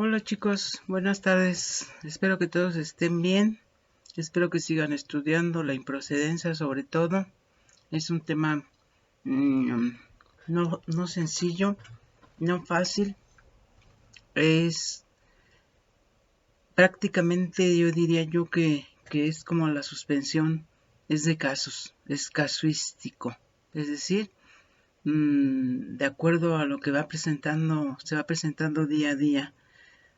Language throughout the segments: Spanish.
Hola chicos, buenas tardes. Espero que todos estén bien. Espero que sigan estudiando la improcedencia sobre todo. Es un tema no sencillo, no fácil. Es prácticamente, yo diría yo que es como la suspensión, es de casos, es casuístico. Es decir, de acuerdo a lo que se va presentando día a día.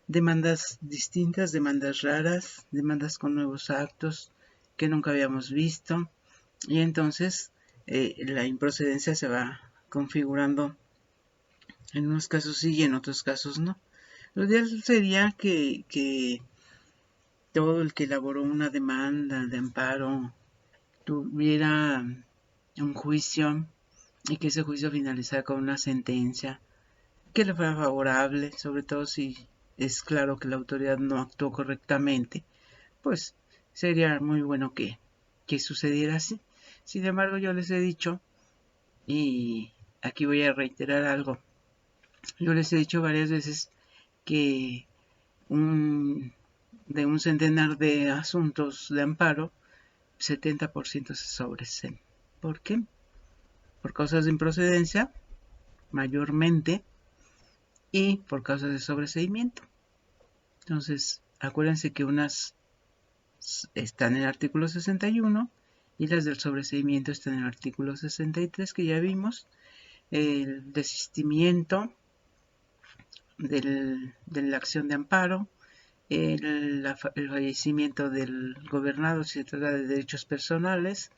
Demandas distintas, demandas raras, demandas con nuevos actos que nunca habíamos visto, y entonces la improcedencia se va configurando en unos casos sí y en otros casos no. Lo ideal sería que todo el que elaboró una demanda de amparo tuviera un juicio y que ese juicio finalizara con una sentencia que le fuera favorable, sobre todo si es claro que la autoridad no actuó correctamente, pues sería muy bueno que sucediera así. Sin embargo, yo les he dicho, y aquí voy a reiterar algo, yo les he dicho varias veces que de un centenar de asuntos de amparo, 70% se sobreseen. ¿Por qué? Por causas de improcedencia, mayormente, y por causas de sobreseimiento. Entonces, acuérdense que unas están en el artículo 61 y las del sobreseimiento están en el artículo 63 que ya vimos. El desistimiento de la acción de amparo, el fallecimiento del gobernado si se trata de derechos personales,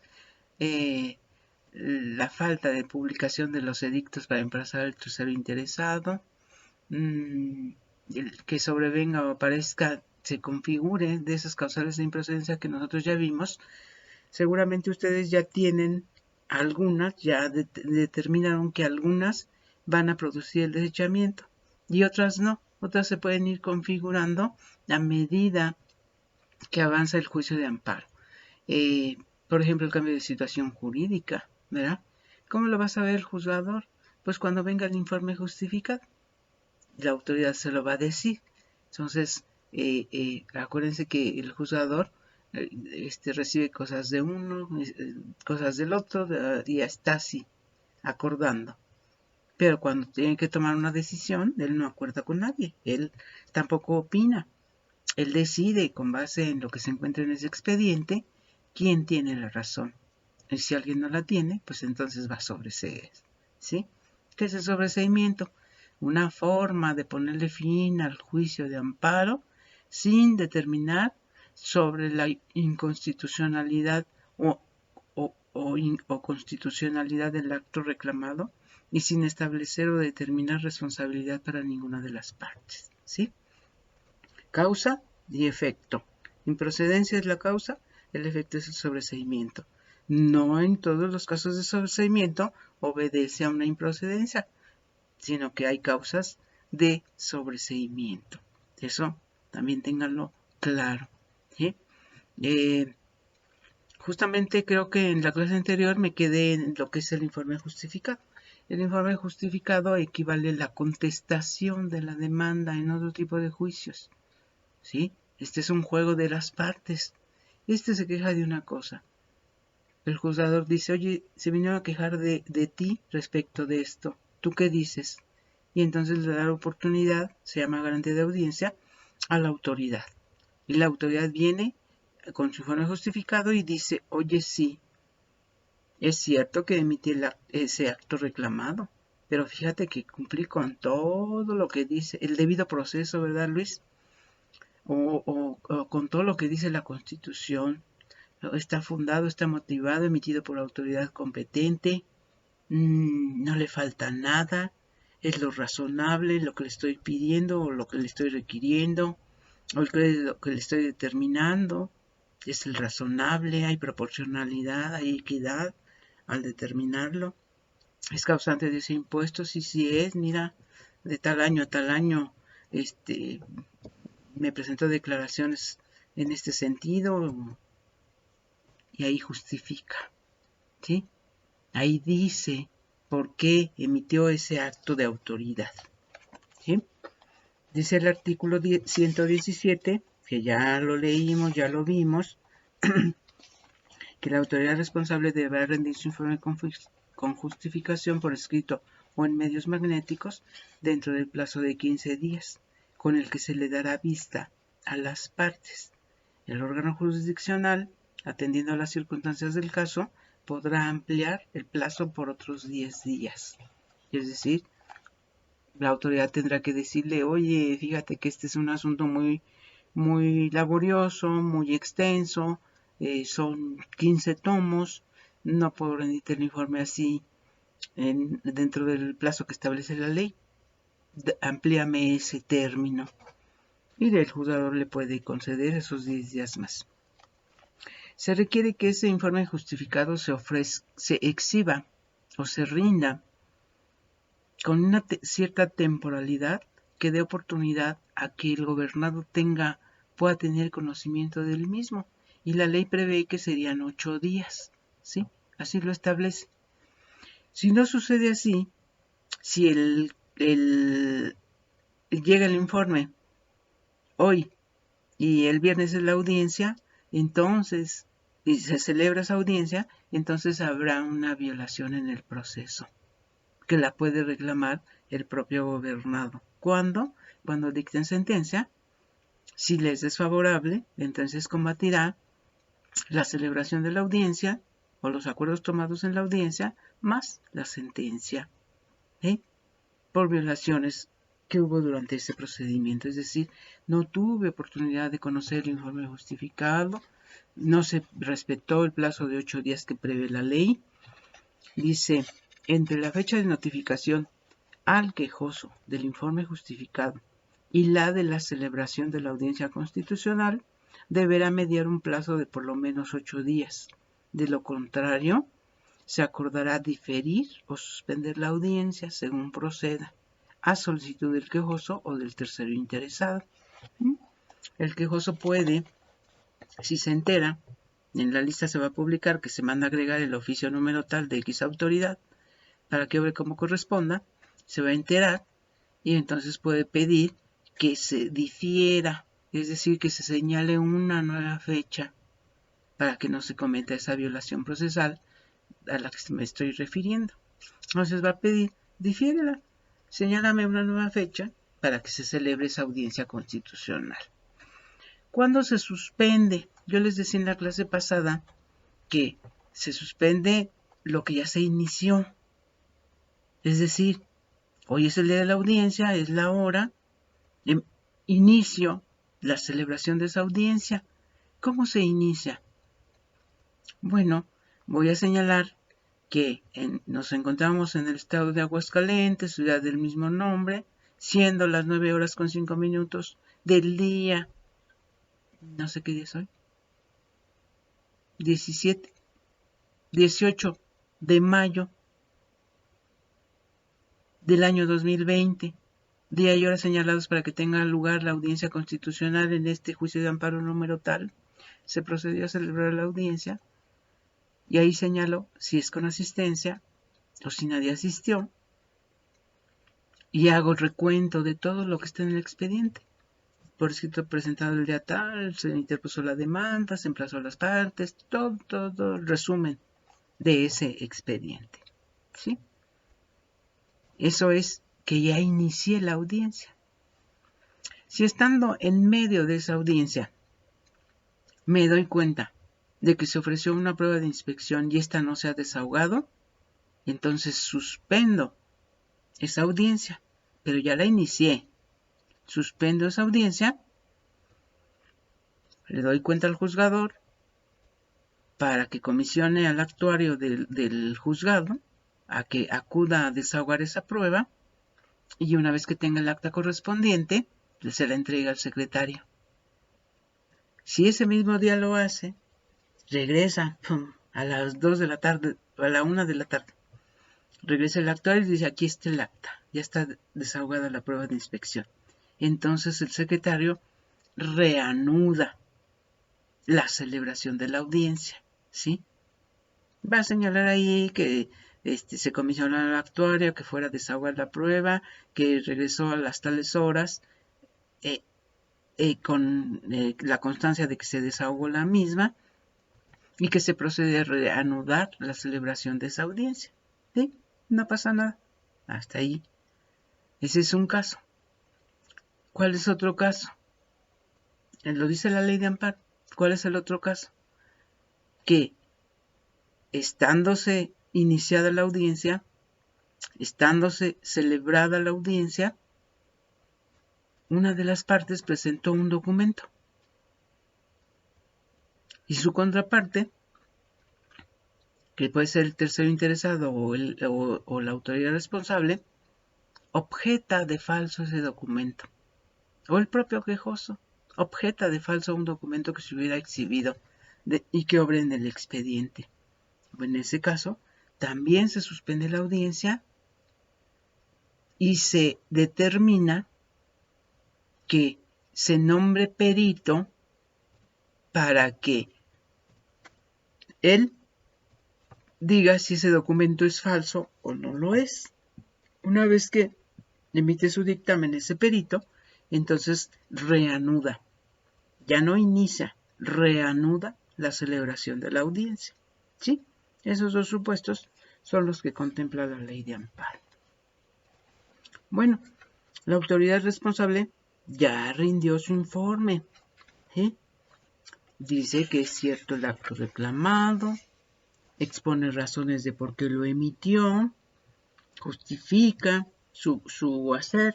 la falta de publicación de los edictos para emplazar al tercero interesado, el que sobrevenga o aparezca, se configure de esas causales de improcedencia que nosotros ya vimos. Seguramente ustedes ya tienen algunas, ya determinaron que algunas van a producir el desechamiento y otras no. Otras se pueden ir configurando a medida que avanza el juicio de amparo. Por ejemplo, el cambio de situación jurídica, ¿verdad? ¿Cómo lo va a saber el juzgador? Pues cuando venga el informe justificado, la autoridad se lo va a decir. Entonces, acuérdense que el juzgador recibe cosas de uno, cosas del otro, y está así, acordando. Pero cuando tiene que tomar una decisión, él no acuerda con nadie, él tampoco opina. Él decide con base en lo que se encuentra en ese expediente quién tiene la razón. Y si alguien no la tiene, pues entonces va a sobreseer. ¿Sí? ¿Qué es el sobreseimiento? Una forma de ponerle fin al juicio de amparo sin determinar sobre la inconstitucionalidad o constitucionalidad del acto reclamado y sin establecer o determinar responsabilidad para ninguna de las partes. ¿Sí? Causa y efecto. Improcedencia es la causa, el efecto es el sobreseimiento. No en todos los casos de sobreseimiento obedece a una improcedencia, sino que hay causas de sobreseimiento. Eso también ténganlo claro. ¿Sí? Justamente creo que en la clase anterior me quedé en lo que es el informe justificado. El informe justificado equivale a la contestación de la demanda en otro tipo de juicios. ¿Sí? Este es un juego de las partes. Este se queja de una cosa. El juzgador dice, oye, se vinieron a quejar de ti respecto de esto. ¿Tú qué dices? Y entonces le da la oportunidad, se llama garantía de audiencia, a la autoridad. Y la autoridad viene con su informe justificado y dice, oye, sí, es cierto que emití ese acto reclamado, pero fíjate que cumplí con todo lo que dice el debido proceso, ¿verdad, Luis? O con todo lo que dice la Constitución. Está fundado, está motivado, emitido por autoridad competente, no le falta nada, es lo razonable, lo que le estoy pidiendo o lo que le estoy requiriendo, o lo que le estoy determinando, es el razonable, hay proporcionalidad, hay equidad al determinarlo, es causante de ese impuesto, si es, mira, de tal año a tal año, me presentó declaraciones en este sentido y ahí justifica, ¿sí? Ahí dice por qué emitió ese acto de autoridad, ¿sí? Dice el artículo 117, que ya lo leímos, ya lo vimos, que la autoridad responsable deberá rendir su informe con justificación por escrito o en medios magnéticos dentro del plazo de 15 días, con el que se le dará vista a las partes. El órgano jurisdiccional, atendiendo a las circunstancias del caso, podrá ampliar el plazo por otros 10 días. Es decir, la autoridad tendrá que decirle, oye, fíjate que este es un asunto muy laborioso, muy extenso, son 15 tomos, no puedo rendirte el informe así dentro del plazo que establece la ley, amplíame ese término. Y el juzgador le puede conceder esos 10 días más. Se requiere que ese informe justificado se exhiba o se rinda con una cierta temporalidad que dé oportunidad a que el gobernado pueda tener conocimiento del mismo. Y la ley prevé que serían 8 días, ¿sí? Así lo establece. Si no sucede así, si llega el informe hoy y el viernes es la audiencia, entonces, y se celebra esa audiencia, entonces habrá una violación en el proceso, que la puede reclamar el propio gobernado. ¿Cuándo? Cuando dicten sentencia. Si les es desfavorable, entonces combatirá la celebración de la audiencia o los acuerdos tomados en la audiencia más la sentencia, por violaciones que hubo durante ese procedimiento. Es decir, no tuve oportunidad de conocer el informe justificado, no se respetó el plazo de 8 días que prevé la ley. Dice, entre la fecha de notificación al quejoso del informe justificado y la de la celebración de la audiencia constitucional, deberá mediar un plazo de por lo menos 8 días. De lo contrario, se acordará diferir o suspender la audiencia según proceda, a solicitud del quejoso o del tercero interesado. El quejoso puede, si se entera, en la lista se va a publicar que se manda a agregar el oficio número tal de X autoridad para que obre como corresponda, se va a enterar y entonces puede pedir que se difiera, es decir, que se señale una nueva fecha para que no se cometa esa violación procesal a la que me estoy refiriendo. Entonces va a pedir, difiérela, señálame una nueva fecha para que se celebre esa audiencia constitucional. ¿Cuándo se suspende? Yo les decía en la clase pasada que se suspende lo que ya se inició. Es decir, hoy es el día de la audiencia, es la hora, inicio la celebración de esa audiencia. ¿Cómo se inicia? Bueno, voy a señalar que nos encontramos en el estado de Aguascalientes, ciudad del mismo nombre, siendo las 9:05 del día, no sé qué día es hoy, 18 de mayo del año 2020, día y hora señalados para que tenga lugar la audiencia constitucional en este juicio de amparo número tal. Se procedió a celebrar la audiencia y ahí señalo si es con asistencia o si nadie asistió y hago el recuento de todo lo que está en el expediente. Por escrito presentado el día tal, se interpuso la demanda, se emplazó a las partes, todo el resumen de ese expediente, ¿sí? Eso es que ya inicié la audiencia. Si estando en medio de esa audiencia me doy cuenta de que se ofreció una prueba de inspección y esta no se ha desahogado, entonces suspendo esa audiencia, pero ya la inicié. Suspendo esa audiencia, le doy cuenta al juzgador para que comisione al actuario del juzgado a que acuda a desahogar esa prueba y una vez que tenga el acta correspondiente, se la entrega al secretario. Si ese mismo día lo hace, regresa a las 2 de la tarde, a la 1 de la tarde. Regresa el actuario y dice, aquí está el acta, ya está desahogada la prueba de inspección. Entonces el secretario reanuda la celebración de la audiencia, ¿sí? Va a señalar ahí que se comisionó al actuario que fuera a desahogar la prueba, que regresó a las tales horas con la constancia de que se desahogó la misma y que se procede a reanudar la celebración de esa audiencia. ¿Sí? No pasa nada. Hasta ahí. Ese es un caso. ¿Cuál es otro caso? Lo dice la ley de amparo. ¿Cuál es el otro caso? Que estándose iniciada la audiencia, estándose celebrada la audiencia, una de las partes presentó un documento y su contraparte, que puede ser el tercero interesado o la autoridad responsable, objeta de falso ese documento, o el propio quejoso objeta de falso un documento que se hubiera exhibido y que obre en el expediente. En ese caso, también se suspende la audiencia y se determina que se nombre perito para que él diga si ese documento es falso o no lo es. Una vez que emite su dictamen ese perito, entonces reanuda, ya no inicia, reanuda la celebración de la audiencia. ¿Sí? Esos dos supuestos son los que contempla la ley de amparo. Bueno, la autoridad responsable ya rindió su informe. ¿Sí? Dice que es cierto el acto reclamado, expone razones de por qué lo emitió, justifica su hacer.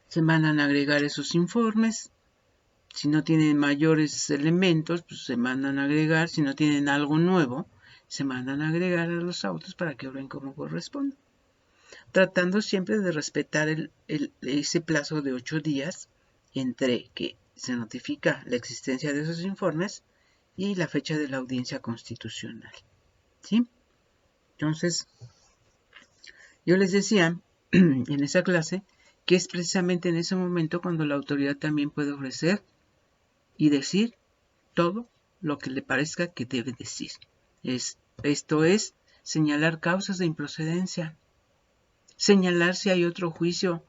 Se mandan a agregar esos informes. Si no tienen mayores elementos, pues se mandan a agregar. Si no tienen algo nuevo, se mandan a agregar a los autos para que obren como corresponde. Tratando siempre de respetar ese plazo de 8 días entre que se notifica la existencia de esos informes y la fecha de la audiencia constitucional. ¿Sí? Entonces, yo les decía en esa clase que es precisamente en ese momento cuando la autoridad también puede ofrecer y decir todo lo que le parezca que debe decir. Esto es señalar causas de improcedencia, señalar si hay otro juicio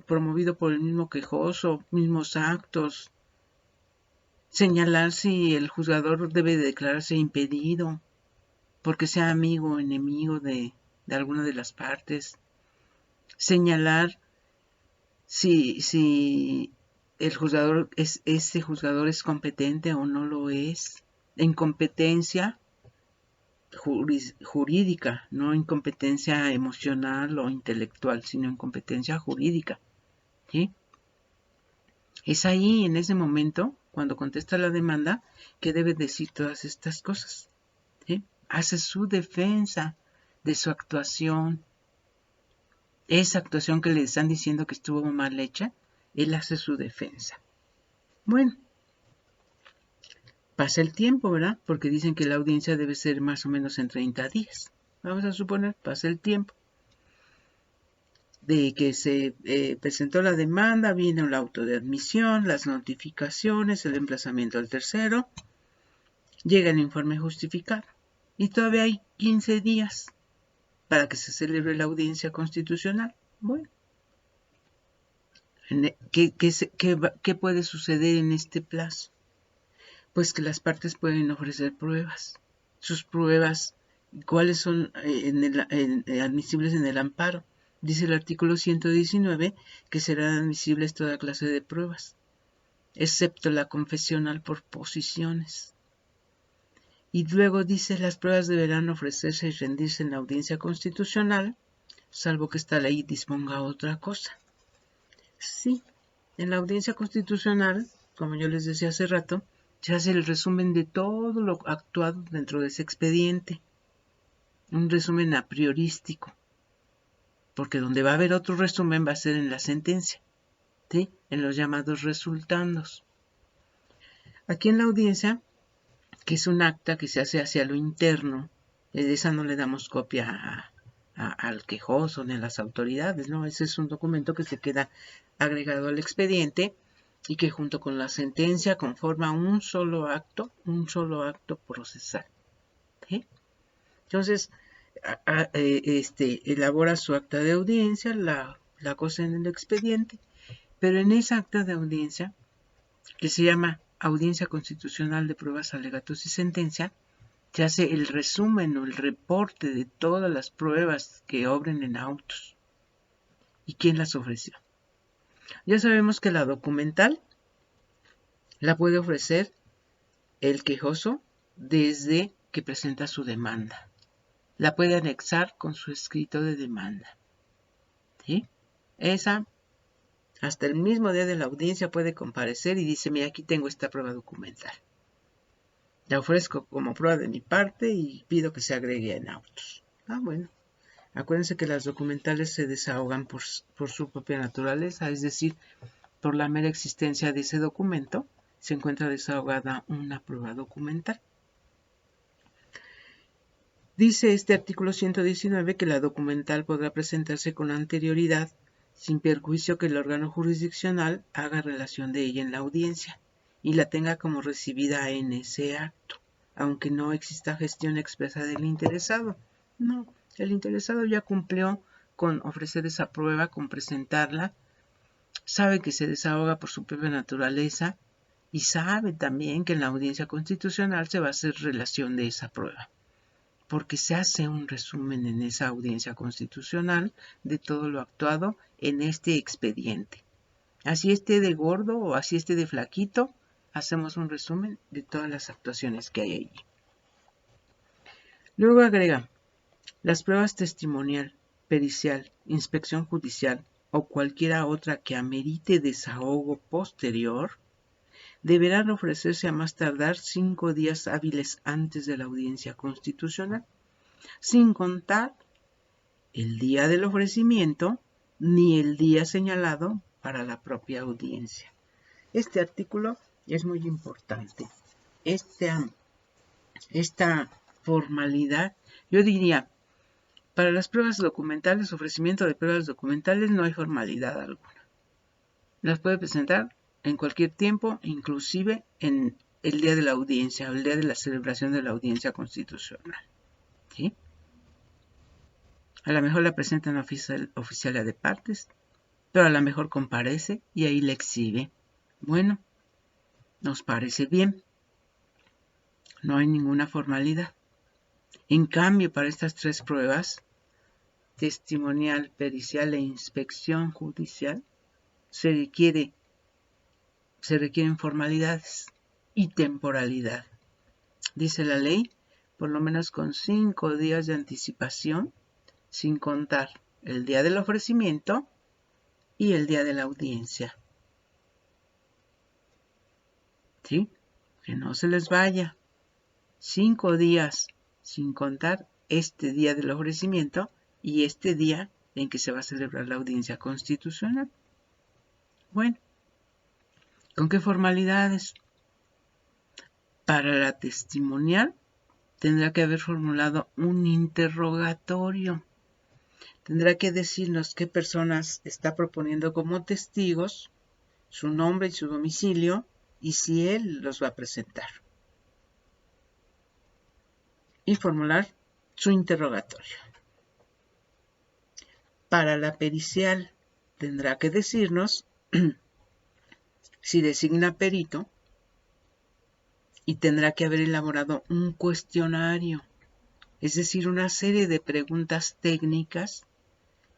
promovido por el mismo quejoso, mismos actos, señalar si el juzgador debe declararse impedido porque sea amigo o enemigo de alguna de las partes, señalar si ese juzgador es competente o no lo es, en competencia jurídica, no en competencia emocional o intelectual, sino en competencia jurídica. ¿Sí? Es ahí, en ese momento, cuando contesta la demanda, que debe decir todas estas cosas. ¿Sí? Hace su defensa de su actuación. Esa actuación que le están diciendo que estuvo mal hecha, él hace su defensa. Bueno, pasa el tiempo, ¿verdad? Porque dicen que la audiencia debe ser más o menos en 30 días. Vamos a suponer, pasa el tiempo. De que se presentó la demanda, viene el auto de admisión, las notificaciones, el emplazamiento al tercero, llega el informe justificado. Y todavía hay 15 días para que se celebre la audiencia constitucional. Bueno, ¿qué puede suceder en este plazo? Pues que las partes pueden ofrecer pruebas. Sus pruebas, ¿cuáles son admisibles en el amparo? Dice el artículo 119 que serán admisibles toda clase de pruebas, excepto la confesional por posiciones. Y luego dice las pruebas deberán ofrecerse y rendirse en la audiencia constitucional, salvo que esta ley disponga otra cosa. Sí, en la audiencia constitucional, como yo les decía hace rato, se hace el resumen de todo lo actuado dentro de ese expediente. Un resumen a priorístico. Porque donde va a haber otro resumen va a ser en la sentencia. ¿Sí? En los llamados resultandos. Aquí en la audiencia, que es un acta que se hace hacia lo interno, de esa no le damos copia al quejoso ni a las autoridades, ¿no? Ese es un documento que se queda agregado al expediente y que junto con la sentencia conforma un solo acto procesal. ¿Sí? Entonces, elabora su acta de audiencia, la cosa en el expediente Pero en esa acta de audiencia, que se llama Audiencia Constitucional de Pruebas, Alegatos y Sentencia, se hace el resumen o el reporte de todas las pruebas que obren en autos y quién las ofreció. Ya sabemos que la documental la puede ofrecer el quejoso desde que presenta su demanda. La puede anexar con su escrito de demanda. ¿Sí? Esa, hasta el mismo día de la audiencia puede comparecer y dice, mira, aquí tengo esta prueba documental. La ofrezco como prueba de mi parte y pido que se agregue en autos. Bueno. Acuérdense que las documentales se desahogan por su propia naturaleza, es decir, por la mera existencia de ese documento, se encuentra desahogada una prueba documental. Dice este artículo 119 que la documental podrá presentarse con anterioridad sin perjuicio que el órgano jurisdiccional haga relación de ella en la audiencia y la tenga como recibida en ese acto, aunque no exista gestión expresa del interesado. No, el interesado ya cumplió con ofrecer esa prueba, con presentarla, sabe que se desahoga por su propia naturaleza y sabe también que en la audiencia constitucional se va a hacer relación de esa prueba, porque se hace un resumen en esa audiencia constitucional de todo lo actuado en este expediente. Así esté de gordo o así esté de flaquito, hacemos un resumen de todas las actuaciones que hay allí. Luego agrega, las pruebas testimonial, pericial, inspección judicial o cualquiera otra que amerite desahogo posterior deberán ofrecerse a más tardar 5 días hábiles antes de la audiencia constitucional, sin contar el día del ofrecimiento ni el día señalado para la propia audiencia. Este artículo es muy importante. Esta formalidad, yo diría, para las pruebas documentales, ofrecimiento de pruebas documentales, no hay formalidad alguna. Las puede presentar en cualquier tiempo, inclusive en el día de la audiencia o el día de la celebración de la audiencia constitucional. ¿Sí? A lo mejor la presenta en oficialía de partes, pero a lo mejor comparece y ahí la exhibe. Bueno, nos parece bien. No hay ninguna formalidad. En cambio, para estas 3 pruebas, testimonial, pericial e inspección judicial, se requieren formalidades y temporalidad. Dice la ley, por lo menos con 5 días de anticipación, sin contar el día del ofrecimiento y el día de la audiencia. ¿Sí? Que no se les vaya. 5 días sin contar este día del ofrecimiento y este día en que se va a celebrar la audiencia constitucional. Bueno, ¿con qué formalidades? Para la testimonial tendrá que haber formulado un interrogatorio. Tendrá que decirnos qué personas está proponiendo como testigos, su nombre y su domicilio, y si él los va a presentar. Y formular su interrogatorio. Para la pericial tendrá que decirnos si designa perito y tendrá que haber elaborado un cuestionario, es decir, una serie de preguntas técnicas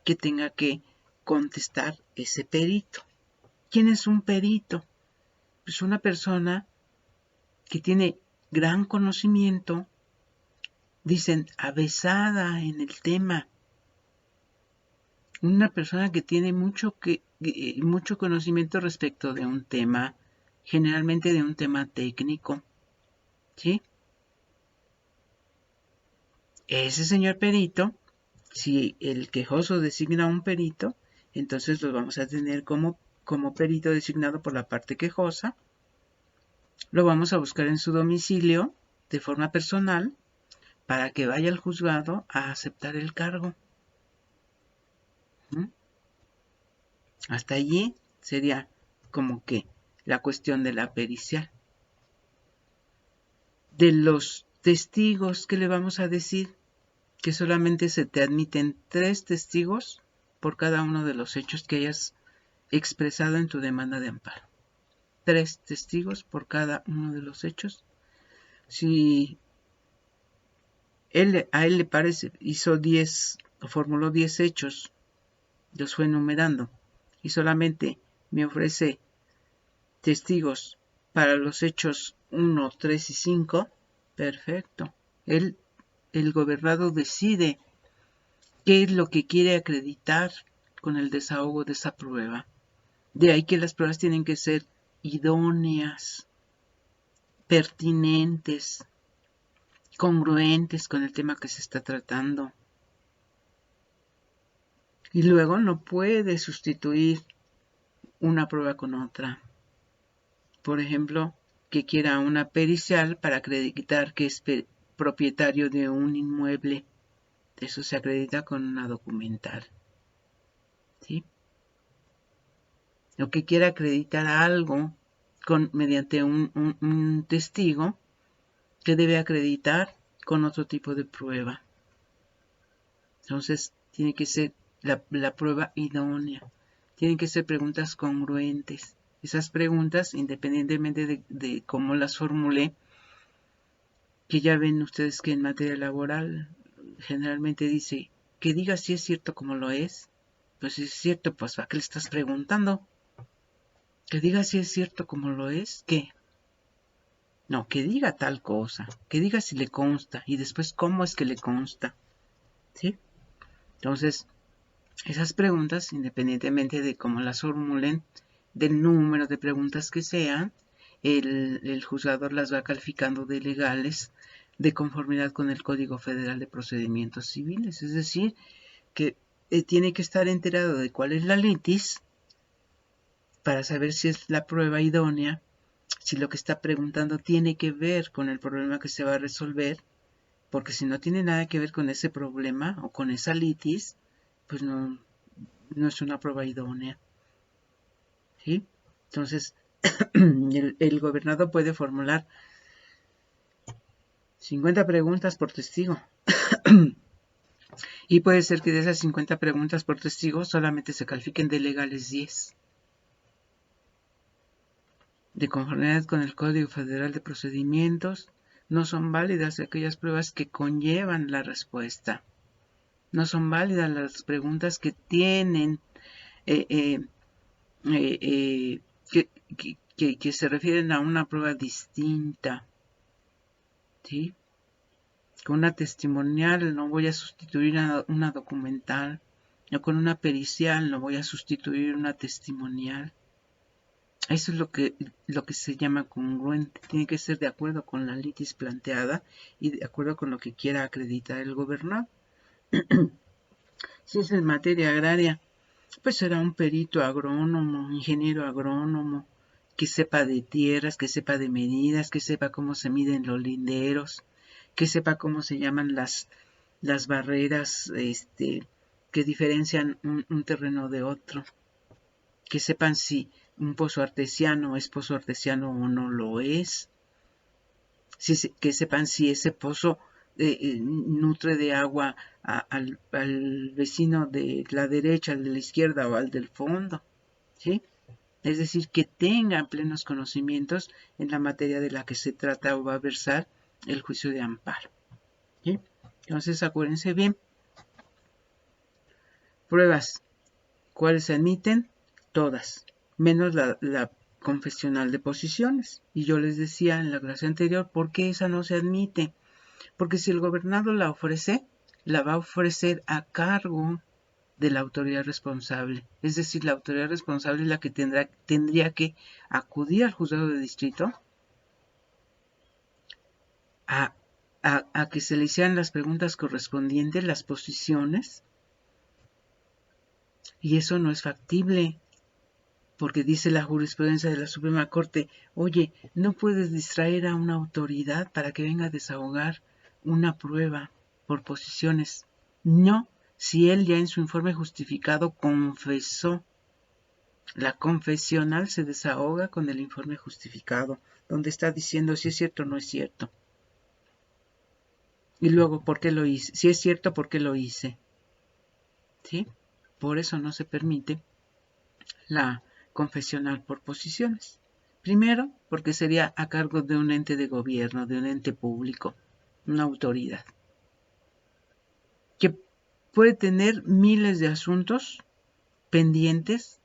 que tenga que contestar ese perito. ¿Quién es un perito? Pues una persona que tiene gran conocimiento, dicen, avesada en el tema. Una persona que tiene mucho conocimiento respecto de un tema, generalmente de un tema técnico. ¿Sí? Ese señor perito, si el quejoso designa un perito, entonces lo vamos a tener como perito designado por la parte quejosa. Lo vamos a buscar en su domicilio de forma personal para que vaya al juzgado a aceptar el cargo. Hasta allí sería como que la cuestión de la pericial. De los testigos, ¿qué le vamos a decir? Que solamente se te admiten 3 testigos por cada uno de los hechos que hayas expresado en tu demanda de amparo. 3 testigos por cada uno de los hechos. Si a él le parece, hizo 10 o formuló 10 hechos, los fue enumerando y solamente me ofrece testigos para los hechos 1, 3 y 5, perfecto. El gobernado decide qué es lo que quiere acreditar con el desahogo de esa prueba. De ahí que las pruebas tienen que ser idóneas, pertinentes, congruentes con el tema que se está tratando. Y luego no puede sustituir una prueba con otra. Por ejemplo, que quiera una pericial para acreditar que es propietario de un inmueble. Eso se acredita con una documental. ¿Sí? O que quiera acreditar algo mediante un testigo que debe acreditar con otro tipo de prueba. Entonces, tiene que ser la prueba idónea. Tienen que ser preguntas congruentes. Esas preguntas, independientemente de cómo las formule, que ya ven ustedes que en materia laboral generalmente dice que diga si es cierto como lo es. Pues si es cierto, pues ¿a qué le estás preguntando? Que diga si es cierto como lo es, ¿qué? No, que diga tal cosa, que diga si le consta y después cómo es que le consta. ¿Sí? Entonces, esas preguntas, independientemente de cómo las formulen, del número de preguntas que sean, el juzgador las va calificando de legales de conformidad con el Código Federal de Procedimientos Civiles. Es decir, que tiene que estar enterado de cuál es la litis para saber si es la prueba idónea, si lo que está preguntando tiene que ver con el problema que se va a resolver, porque si no tiene nada que ver con ese problema o con esa litis, pues no es una prueba idónea. ¿Sí? Entonces, el gobernador puede formular 50 preguntas por testigo. Y puede ser que de esas 50 preguntas por testigo solamente se califiquen de legales 10. De conformidad con el Código Federal de Procedimientos, no son válidas aquellas pruebas que conllevan la respuesta. No son válidas las preguntas que tienen que se refieren a una prueba distinta. ¿Sí? Con una testimonial no voy a sustituir a una documental. O con una pericial no voy a sustituir una testimonial. Eso es lo que se llama congruente. Tiene que ser de acuerdo con la litis planteada y de acuerdo con lo que quiera acreditar el gobernador. Si es en materia agraria, pues será un perito agrónomo, ingeniero agrónomo, que sepa de tierras, que sepa de medidas, que sepa cómo se miden los linderos, que sepa cómo se llaman las barreras que diferencian un terreno de otro, que sepan si un pozo artesiano es pozo artesiano o no lo es, que sepan si ese pozo nutre de agua al vecino de la derecha, al de la izquierda o al del fondo, ¿sí? Es decir, que tengan plenos conocimientos en la materia de la que se trata o va a versar el juicio de amparo, ¿sí? Entonces, acuérdense bien. Pruebas. ¿Cuáles se admiten? Todas, menos la confesional de posiciones. Y yo les decía en la clase anterior, ¿por qué esa no se admite? Porque si el gobernado la ofrece, la va a ofrecer a cargo de la autoridad responsable. Es decir, la autoridad responsable es la que tendría que acudir al juzgado de distrito a que se le hicieran las preguntas correspondientes, las posiciones, y eso no es factible. Porque dice la jurisprudencia de la Suprema Corte, oye, no puedes distraer a una autoridad para que venga a desahogar una prueba por posiciones. No, si él ya en su informe justificado confesó. La confesional se desahoga con el informe justificado, donde está diciendo si es cierto o no es cierto. Y luego, ¿por qué lo hice? Si es cierto, ¿por qué lo hice? ¿Sí? Por eso no se permite la confesional por posiciones. Primero, porque sería a cargo de un ente de gobierno, de un ente público, una autoridad, que puede tener miles de asuntos pendientes,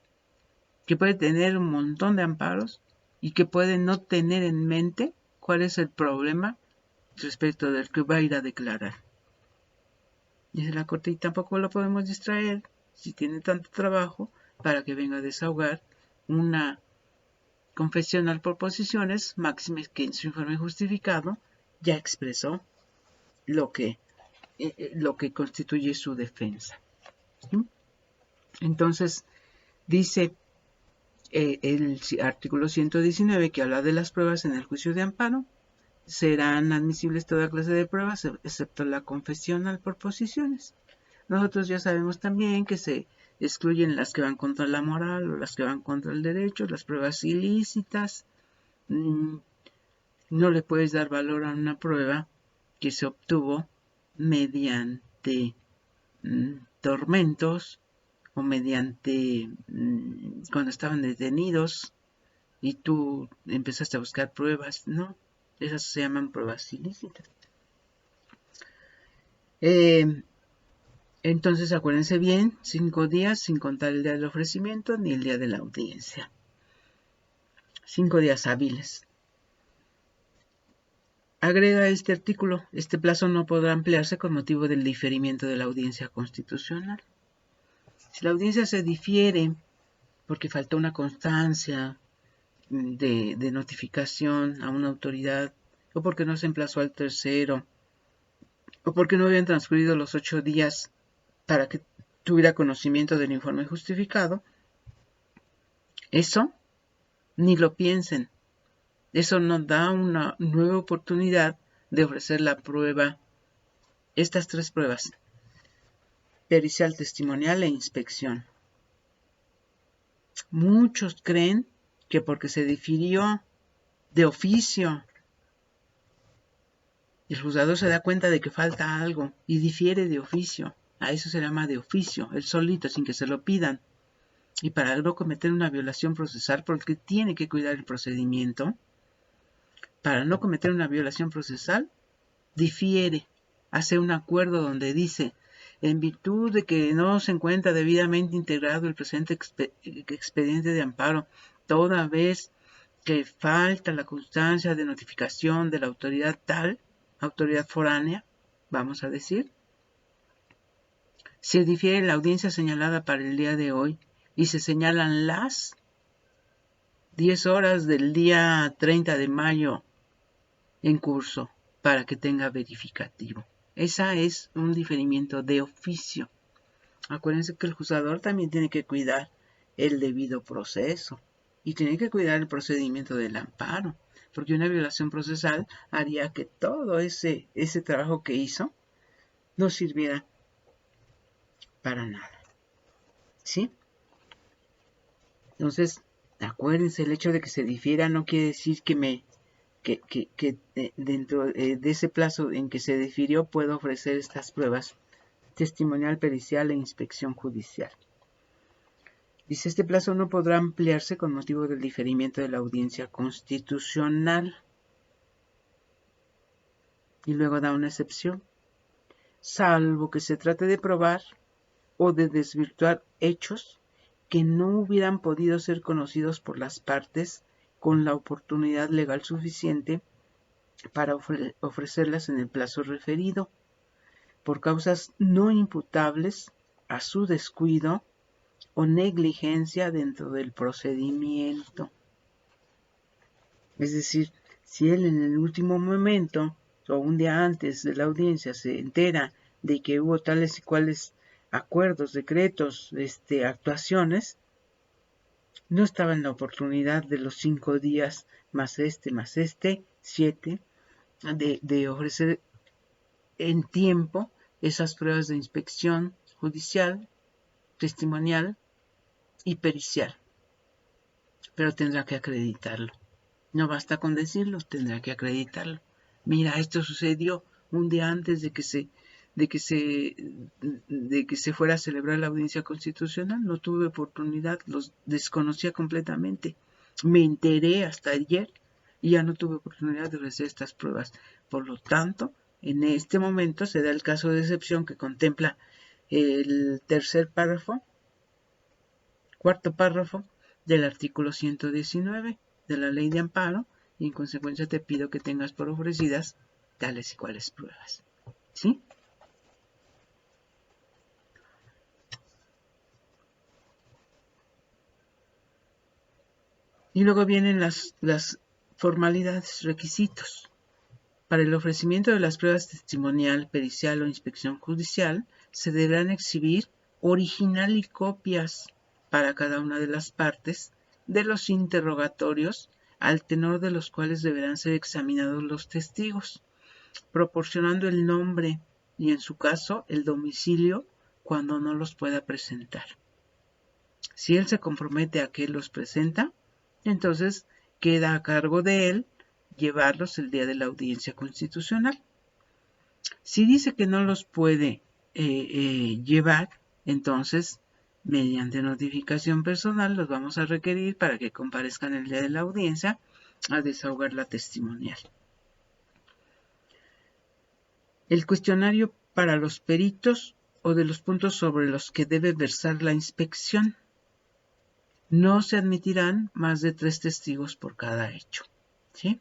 que puede tener un montón de amparos y que puede no tener en mente cuál es el problema respecto del que va a ir a declarar. Dice la Corte, y tampoco lo podemos distraer si tiene tanto trabajo para que venga a desahogar una confesional por posiciones, máxime que en su informe justificado ya expresó lo que constituye su defensa. ¿Sí? Entonces, dice el artículo 119 que habla de las pruebas en el juicio de amparo. Serán admisibles toda clase de pruebas, excepto la confesional por posiciones. Nosotros ya sabemos también que se excluyen las que van contra la moral o las que van contra el derecho, las pruebas ilícitas. No le puedes dar valor a una prueba que se obtuvo mediante tormentos o mediante cuando estaban detenidos y tú empezaste a buscar pruebas. No, esas se llaman pruebas ilícitas. Entonces acuérdense bien, 5 días sin contar el día del ofrecimiento ni el día de la audiencia. 5 días hábiles. Agrega este artículo, este plazo no podrá ampliarse con motivo del diferimiento de la audiencia constitucional. Si la audiencia se difiere porque faltó una constancia de notificación a una autoridad, o porque no se emplazó al tercero, o porque no habían transcurrido los 8 días para que tuviera conocimiento del informe justificado, eso ni lo piensen. Eso nos da una nueva oportunidad de ofrecer la prueba, estas 3 pruebas, pericial, testimonial e inspección. Muchos creen que porque se difirió de oficio, el juzgador se da cuenta de que falta algo y difiere de oficio. A eso se llama de oficio, él solito, sin que se lo pidan. Y para no cometer una violación procesal, porque tiene que cuidar el procedimiento, para no cometer una violación procesal, difiere, hace un acuerdo donde dice, en virtud de que no se encuentra debidamente integrado el presente expediente de amparo, toda vez que falta la constancia de notificación de la autoridad tal, autoridad foránea, vamos a decir, se difiere la audiencia señalada para el día de hoy y se señalan las 10 horas del día 30 de mayo en curso para que tenga verificativo. Esa es un diferimiento de oficio. Acuérdense que el juzgador también tiene que cuidar el debido proceso y tiene que cuidar el procedimiento del amparo, porque una violación procesal haría que todo ese trabajo que hizo no sirviera para nada. ¿Sí? Entonces, acuérdense, el hecho de que se difiera no quiere decir que dentro de ese plazo en que se difirió puedo ofrecer estas pruebas testimonial, pericial e inspección judicial. Dice, este plazo no podrá ampliarse con motivo del diferimiento de la audiencia constitucional. Y luego da una excepción, salvo que se trate de probar o de desvirtuar hechos que no hubieran podido ser conocidos por las partes con la oportunidad legal suficiente para ofrecerlas en el plazo referido, por causas no imputables a su descuido o negligencia dentro del procedimiento. Es decir, si él en el último momento o un día antes de la audiencia se entera de que hubo tales y cuales acuerdos, decretos, actuaciones, no estaba en la oportunidad de los 5 días más 7, de ofrecer en tiempo esas pruebas de inspección judicial, testimonial y pericial. Pero tendrá que acreditarlo. No basta con decirlo, tendrá que acreditarlo. Mira, esto sucedió un día antes de que se de que se fuera a celebrar la audiencia constitucional. No tuve oportunidad, los desconocía completamente. Me enteré hasta ayer y ya no tuve oportunidad de ofrecer estas pruebas. Por lo tanto, en este momento se da el caso de excepción que contempla el cuarto párrafo del artículo 119 de la Ley de Amparo, y en consecuencia te pido que tengas por ofrecidas tales y cuales pruebas. ¿Sí? Y luego vienen las formalidades, requisitos. Para el ofrecimiento de las pruebas testimonial, pericial o inspección judicial, se deberán exhibir original y copias para cada una de las partes de los interrogatorios, al tenor de los cuales deberán ser examinados los testigos, proporcionando el nombre y, en su caso, el domicilio cuando no los pueda presentar. Si él se compromete a que los presenta, entonces queda a cargo de él llevarlos el día de la audiencia constitucional. Si dice que no los puede llevar, entonces, mediante notificación personal, los vamos a requerir para que comparezcan el día de la audiencia a desahogar la testimonial. El cuestionario para los peritos o de los puntos sobre los que debe versar la inspección. No se admitirán más de 3 testigos por cada hecho. ¿Sí?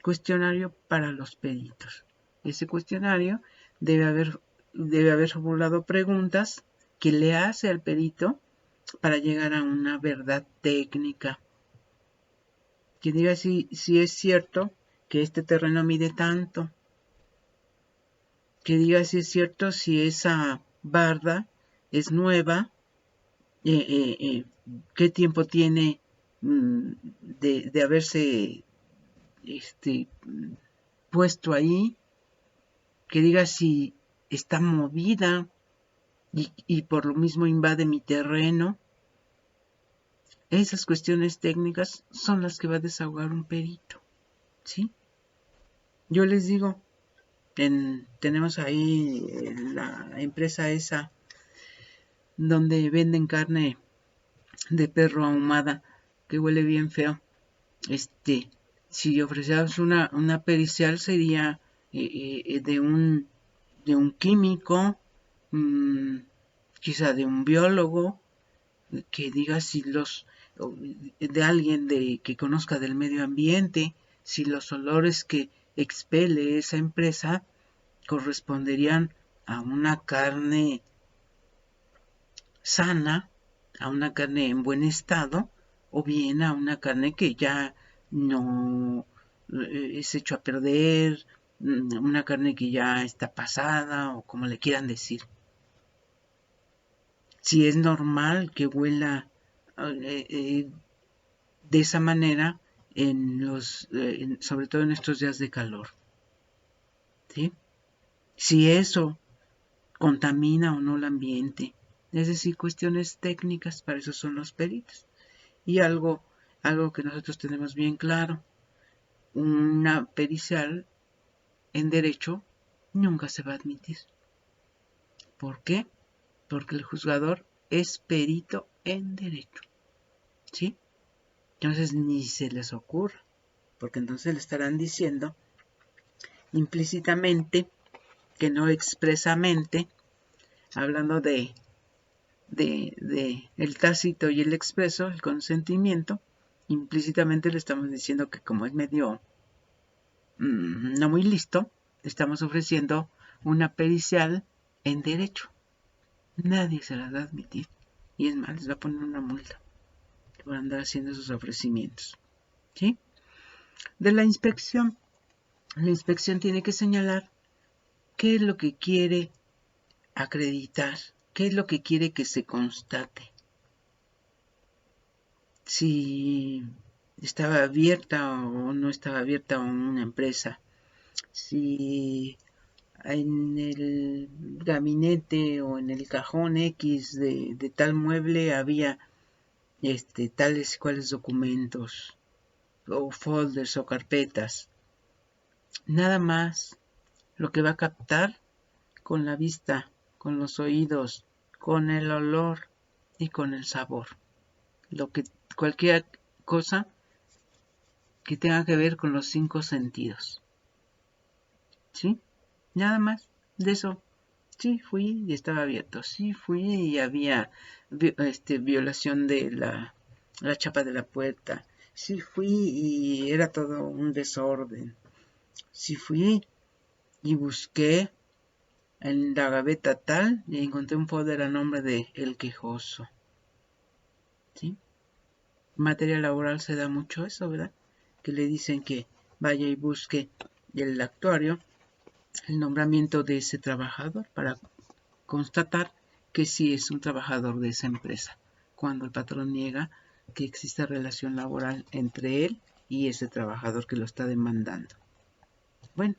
Cuestionario para los peritos. Ese cuestionario debe haber formulado preguntas que le hace al perito para llegar a una verdad técnica. Que diga si es cierto que este terreno mide tanto. Que diga si es cierto si esa barda es nueva. ¿Qué tiempo tiene de haberse puesto ahí? Que diga si está movida y por lo mismo invade mi terreno. Esas cuestiones técnicas son las que va a desahogar un perito, ¿sí? Yo les digo, tenemos ahí la empresa esa donde venden carne de perro ahumada que huele bien feo. Si ofreciéramos una pericial sería de un químico, quizá de un biólogo, que diga si de alguien que conozca del medio ambiente, si los olores que expele esa empresa corresponderían a una carne sana, a una carne en buen estado, o bien a una carne que ya no es hecho a perder, una carne que ya está pasada, o como le quieran decir. Si es normal que huela de esa manera sobre todo en estos días de calor. ¿Sí? Si eso contamina o no el ambiente. Es decir, cuestiones técnicas, para eso son los peritos. Y algo que nosotros tenemos bien claro, una pericial en derecho nunca se va a admitir. ¿Por qué? Porque el juzgador es perito en derecho. ¿Sí? Entonces ni se les ocurra, porque entonces le estarán diciendo implícitamente, que no expresamente, hablando de el tácito y el expreso, el consentimiento, implícitamente le estamos diciendo que como es medio no muy listo, le estamos ofreciendo una pericial en derecho. Nadie se la va a admitir. Y es más, les va a poner una multa por andar haciendo esos ofrecimientos. ¿Sí? De la inspección tiene que señalar qué es lo que quiere acreditar, qué es lo que quiere que se constate. Si estaba abierta o no estaba abierta una empresa, si en el gabinete o en el cajón X de tal mueble había tales y cuales documentos o folders o carpetas. Nada más. Lo que va a captar con la vista, con los oídos, con el olor y con el sabor. Cualquier cosa que tenga que ver con los 5 sentidos. ¿Sí? Nada más de eso. Sí, fui y estaba abierto. Sí, fui y había violación de la chapa de la puerta. Sí, fui y era todo un desorden. Sí, fui y busqué en la gaveta tal y encontré un folder a nombre de El Quejoso. ¿Sí? En materia laboral se da mucho eso, ¿verdad? Que le dicen que vaya y busque el actuario el nombramiento de ese trabajador para constatar que sí es un trabajador de esa empresa, cuando el patrón niega que exista relación laboral entre él y ese trabajador que lo está demandando. Bueno,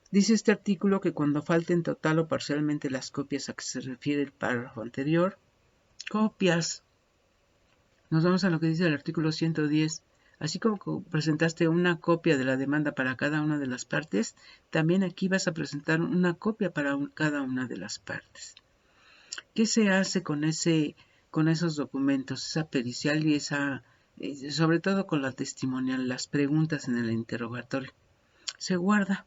dice este artículo que cuando falten total o parcialmente las copias a que se refiere el párrafo anterior, copias. Nos vamos a lo que dice el artículo 110. Así como presentaste una copia de la demanda para cada una de las partes, también aquí vas a presentar una copia para cada una de las partes. ¿Qué se hace con esos documentos, esa pericial y sobre todo con la testimonial, las preguntas en el interrogatorio? Se guarda.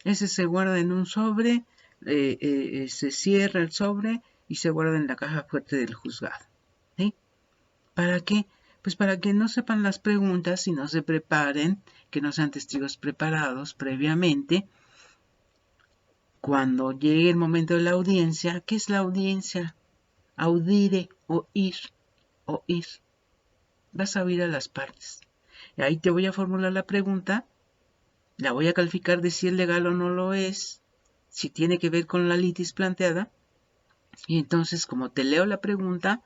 Ese se guarda en un sobre, se cierra el sobre y se guarda en la caja fuerte del juzgado. ¿Sí? ¿Para qué? Pues para que no sepan las preguntas y no se preparen, que no sean testigos preparados previamente. Cuando llegue el momento de la audiencia, ¿qué es la audiencia? Audire, oír. Vas a oír a las partes. Y ahí te voy a formular la pregunta, la voy a calificar de si es legal o no lo es, si tiene que ver con la litis planteada, y entonces como te leo la pregunta,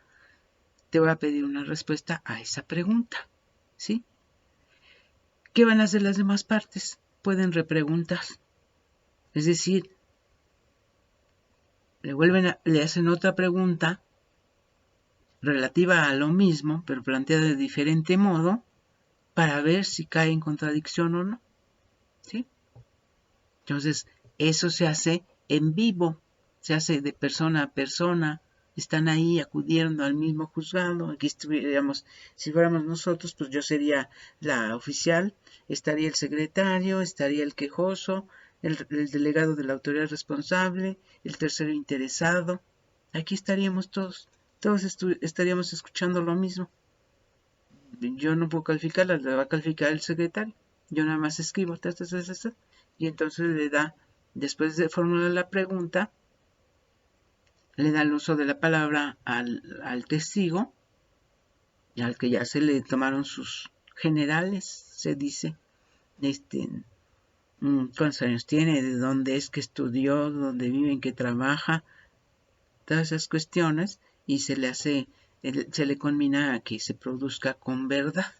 te voy a pedir una respuesta a esa pregunta, ¿sí? ¿Qué van a hacer las demás partes? Pueden repreguntar. Es decir, le hacen otra pregunta relativa a lo mismo, pero planteada de diferente modo, para ver si cae en contradicción o no. ¿Sí? Entonces, eso se hace en vivo, se hace de persona a persona, están ahí acudiendo al mismo juzgado. Aquí estuviéramos, si fuéramos nosotros, pues yo sería la oficial, estaría el secretario, estaría el quejoso, el delegado de la autoridad responsable, el tercero interesado. Aquí estaríamos todos estaríamos escuchando lo mismo. Yo no puedo calificarla, la va a calificar el secretario. Yo nada más escribo, y entonces le da, después de formular la pregunta, le da el uso de la palabra al testigo, y al que ya se le tomaron sus generales, se dice, cuántos años tiene, de dónde es que estudió, dónde vive, en qué trabaja, todas esas cuestiones, y se le conmina a que se produzca con verdad,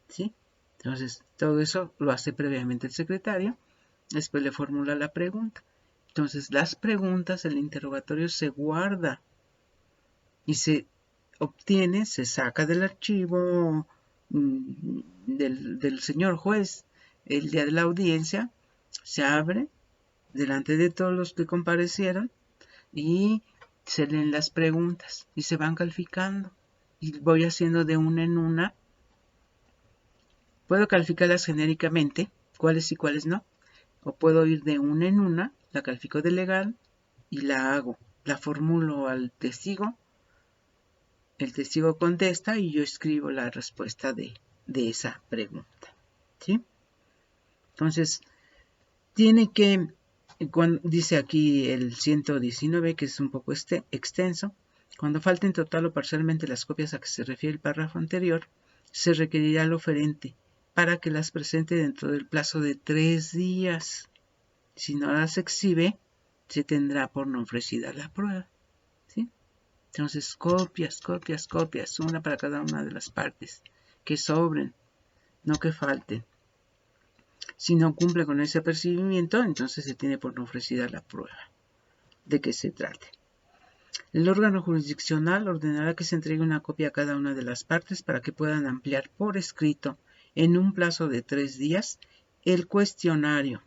¿sí? Entonces, todo eso lo hace previamente el secretario, después le formula la pregunta. Entonces, las preguntas, el interrogatorio se guarda y se obtiene, se saca del archivo del señor juez el día de la audiencia, se abre delante de todos los que comparecieron y se leen las preguntas y se van calificando. Y voy haciendo de una en una. Puedo calificarlas genéricamente, cuáles y cuáles no. O puedo ir de una en una, la califico de legal y la hago. La formulo al testigo, el testigo contesta y yo escribo la respuesta de esa pregunta. ¿Sí? Entonces, tiene que, dice aquí el 119, que es un poco extenso, cuando falten total o parcialmente las copias a que se refiere el párrafo anterior, se requerirá al oferente para que las presente dentro del plazo de 3 días. Si no las exhibe, se tendrá por no ofrecida la prueba. ¿Sí? Entonces, copias, una para cada una de las partes, que sobren, no que falten. Si no cumple con ese apercibimiento, entonces se tiene por no ofrecida la prueba. ¿De qué se trate? El órgano jurisdiccional ordenará que se entregue una copia a cada una de las partes para que puedan ampliar por escrito, en un plazo de 3 días, el cuestionario,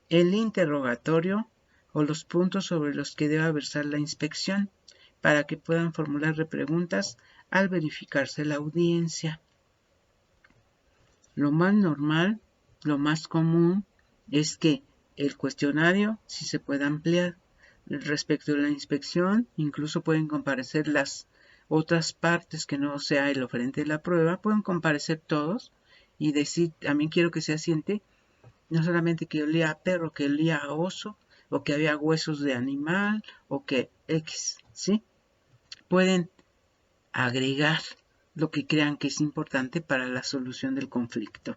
el interrogatorio o los puntos sobre los que deba versar la inspección, para que puedan formular repreguntas al verificarse la audiencia. Lo más normal, lo más común, es que el cuestionario sí se pueda ampliar. Respecto a la inspección, incluso pueden comparecer las otras partes que no sea el oferente de la prueba, pueden comparecer todos y decir, también quiero que se asiente, no solamente que olía a perro, que olía a oso, o que había huesos de animal, o que X, ¿sí? Pueden agregar lo que crean que es importante para la solución del conflicto.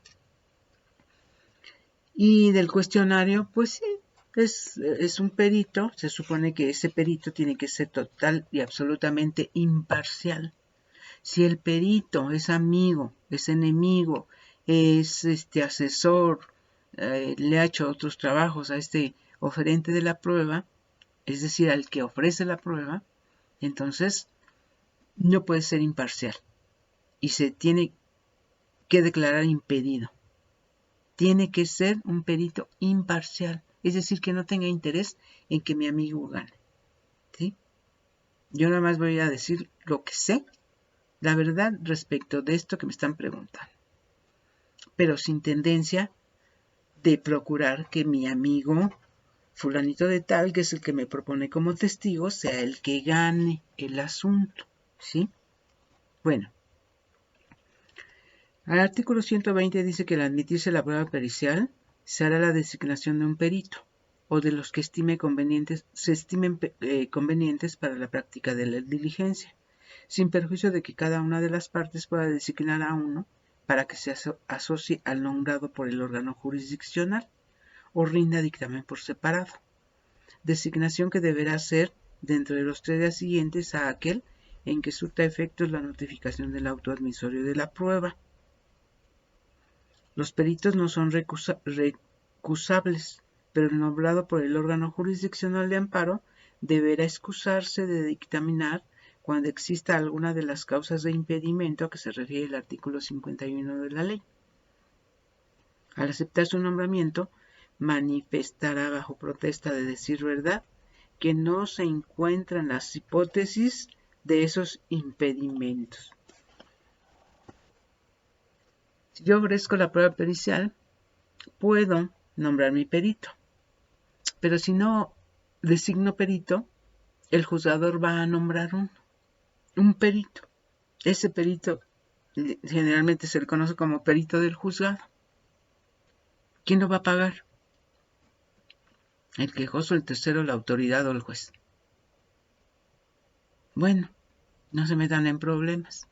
Y del cuestionario, pues sí, es un perito, se supone que ese perito tiene que ser total y absolutamente imparcial. Si el perito es amigo, es enemigo, es asesor, le ha hecho otros trabajos a este oferente de la prueba, es decir, al que ofrece la prueba, entonces no puede ser imparcial y se tiene que declarar impedido. Tiene que ser un perito imparcial, es decir, que no tenga interés en que mi amigo gane, ¿sí? Yo nada más voy a decir lo que sé, la verdad respecto de esto que me están preguntando, pero sin tendencia de procurar que mi amigo fulanito de tal, que es el que me propone como testigo, sea el que gane el asunto, ¿sí? Bueno, el artículo 120 dice que al admitirse la prueba pericial, se hará la designación de un perito o de los que se estimen convenientes para la práctica de la diligencia, sin perjuicio de que cada una de las partes pueda designar a uno para que se asocie al nombrado por el órgano jurisdiccional o rinda dictamen por separado. Designación que deberá ser dentro de los 3 días siguientes a aquel en que surta efectos la notificación del auto admisorio de la prueba. Los peritos no son recusables, pero el nombrado por el órgano jurisdiccional de amparo deberá excusarse de dictaminar cuando exista alguna de las causas de impedimento a que se refiere el artículo 51 de la ley. Al aceptar su nombramiento, manifestará bajo protesta de decir verdad que no se encuentran las hipótesis de esos impedimentos. Si yo ofrezco la prueba pericial, puedo nombrar mi perito, pero si no designo perito, el juzgador va a nombrar un perito. Ese perito generalmente se le conoce como perito del juzgado. ¿Quién lo va a pagar? El quejoso, el tercero, la autoridad o el juez. Bueno, no se metan en problemas.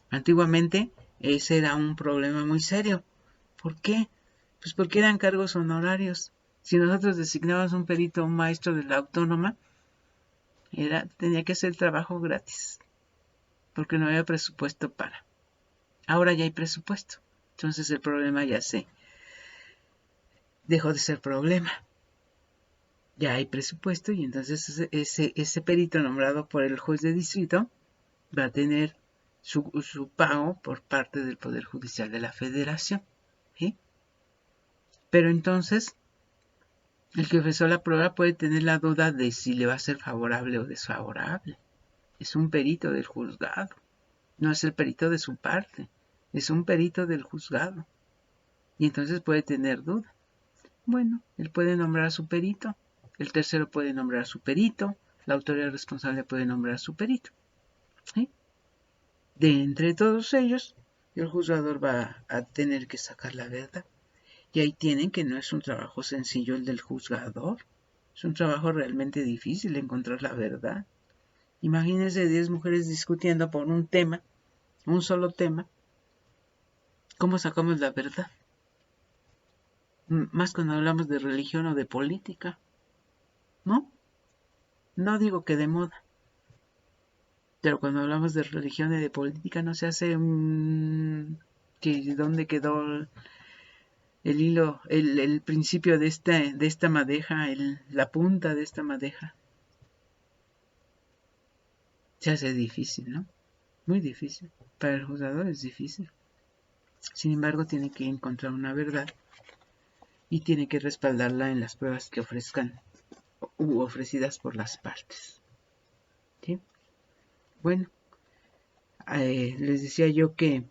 Antiguamente ese era un problema muy serio. ¿Por qué? Pues porque eran cargos honorarios. Si nosotros designábamos un perito o un maestro de la autónoma, tenía que hacer trabajo gratis, porque no había presupuesto para. Ahora ya hay presupuesto. Entonces el problema ya se dejó de ser problema. Ya hay presupuesto y entonces ese perito nombrado por el juez de distrito va a tener su pago por parte del Poder Judicial de la Federación. ¿Sí? Pero entonces, el que ofreció la prueba puede tener la duda de si le va a ser favorable o desfavorable. Es un perito del juzgado. No es el perito de su parte. Es un perito del juzgado. Y entonces puede tener duda. Bueno, él puede nombrar a su perito. El tercero puede nombrar a su perito. La autoridad responsable puede nombrar a su perito. ¿Sí? De entre todos ellos, el juzgador va a tener que sacar la verdad. Y ahí tienen que no es un trabajo sencillo el del juzgador. Es un trabajo realmente difícil encontrar la verdad. Imagínense 10 mujeres discutiendo por un tema, un solo tema. ¿Cómo sacamos la verdad? Más cuando hablamos de religión o de política. ¿No? No digo que de moda. Pero cuando hablamos de religión y de política no se hace que dónde quedó el hilo, el principio de esta madeja, la punta de esta madeja. Se hace difícil, ¿no? Muy difícil. Para el juzgador es difícil. Sin embargo, tiene que encontrar una verdad y tiene que respaldarla en las pruebas que ofrezcan u ofrecidas por las partes. ¿Sí? Bueno, les decía yo que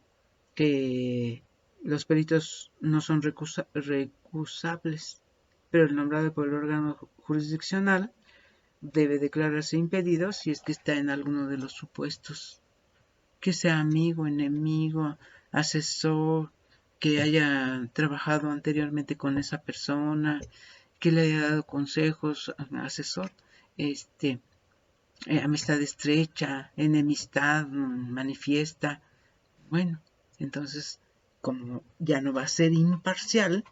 los peritos no son recusables, pero el nombrado por el órgano jurisdiccional debe declararse impedido si es que está en alguno de los supuestos, que sea amigo, enemigo, asesor, que haya trabajado anteriormente con esa persona, que le haya dado consejos, asesor, amistad estrecha, enemistad manifiesta. Bueno, entonces, como ya no va a ser imparcial,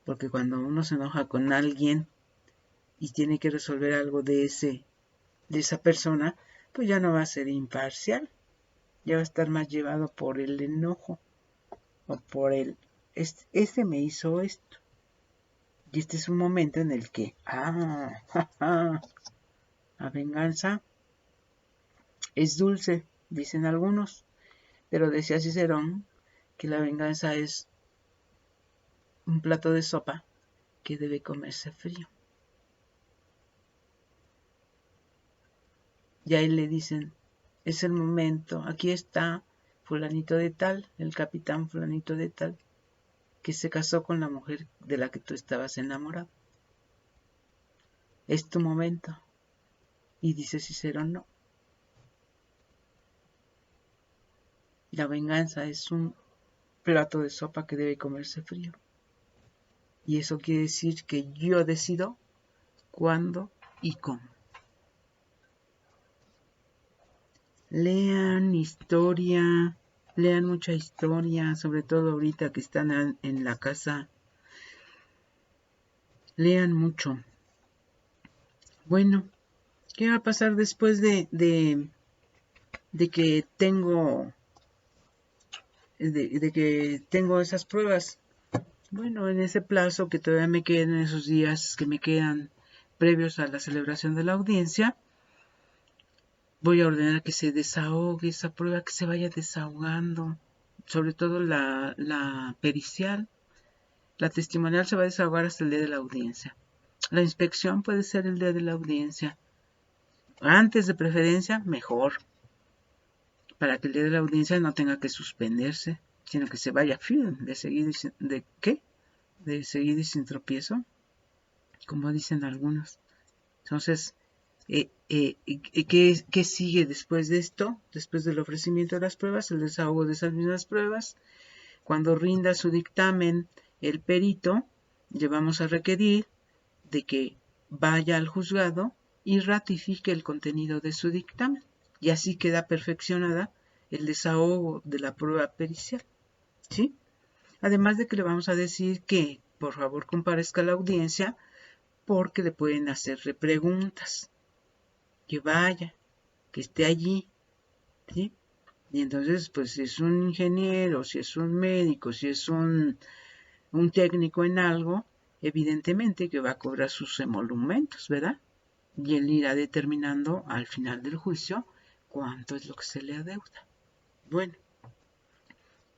porque cuando uno se enoja con alguien y tiene que resolver algo de esa persona, pues ya no va a ser imparcial, ya va a estar más llevado por el enojo o por este me hizo esto. Y este es un momento en el que, la venganza es dulce, dicen algunos, pero decía Cicerón que la venganza es un plato de sopa que debe comerse frío. Y ahí le dicen, es el momento, aquí está fulanito de tal, el capitán fulanito de tal, que se casó con la mujer de la que tú estabas enamorado. Es tu momento. Y dice Cicerón, no. La venganza es un plato de sopa que debe comerse frío. Y eso quiere decir que yo decido cuándo y cómo. Lean historia, lean mucha historia, sobre todo ahorita que están en la casa. Lean mucho. Bueno, ¿qué va a pasar después de que tengo de que tengo esas pruebas? Bueno, en ese plazo que todavía me quedan, en esos días que me quedan previos a la celebración de la audiencia, voy a ordenar que se desahogue esa prueba, que se vaya desahogando, sobre todo la pericial. La testimonial se va a desahogar hasta el día de la audiencia. La inspección puede ser el día de la audiencia. Antes de preferencia, mejor. Para que el día de la audiencia no tenga que suspenderse, sino que se vaya de seguido y sin tropiezo, como dicen algunos. Entonces, ¿qué sigue después de esto? Después del ofrecimiento de las pruebas, el desahogo de esas mismas pruebas. Cuando rinda su dictamen el perito, le vamos a requerir de que vaya al juzgado y ratifique el contenido de su dictamen. Y así queda perfeccionada el desahogo de la prueba pericial. ¿Sí? Además de que le vamos a decir que por favor comparezca a la audiencia porque le pueden hacer preguntas. Que vaya, que esté allí. ¿Sí? Y entonces, pues si es un ingeniero, si es un médico, si es un técnico en algo, evidentemente que va a cobrar sus emolumentos, ¿verdad? Y él irá determinando al final del juicio cuánto es lo que se le adeuda. Bueno,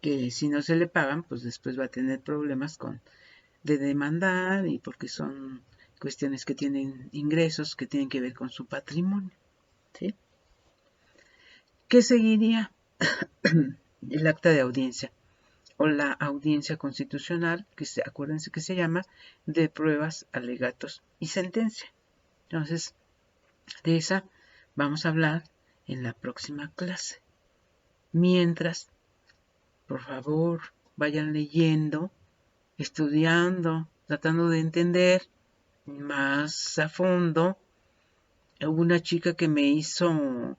que si no se le pagan, pues después va a tener problemas de demandar y porque son cuestiones que tienen ingresos que tienen que ver con su patrimonio. ¿Sí? ¿Qué seguiría? El acta de audiencia o la audiencia constitucional, acuérdense que se llama de pruebas, alegatos y sentencia. Entonces, de esa vamos a hablar en la próxima clase. Mientras, por favor, vayan leyendo, estudiando, tratando de entender más a fondo. Hubo una chica que me hizo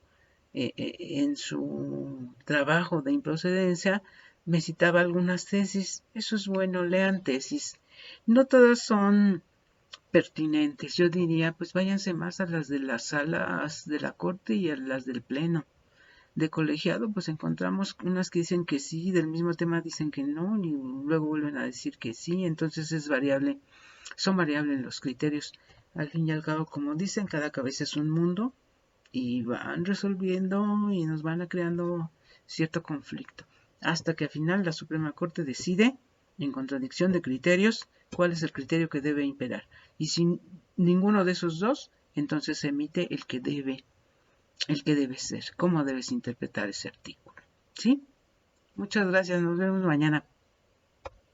en su trabajo de improcedencia, me citaba algunas tesis. Eso es bueno, lean tesis. No todas son pertinentes. Yo diría, pues váyanse más a las de las salas de la corte y a las del pleno. De colegiado, pues encontramos unas que dicen que sí, del mismo tema dicen que no, y luego vuelven a decir que sí. Entonces es variable, son variables los criterios. Al fin y al cabo, como dicen, cada cabeza es un mundo y van resolviendo y nos van creando cierto conflicto. Hasta que al final la Suprema Corte decide en contradicción de criterios, cuál es el criterio que debe imperar. Y si ninguno de esos dos, entonces se emite el que debe ser, cómo debes interpretar ese artículo. ¿Sí? Muchas gracias, nos vemos mañana.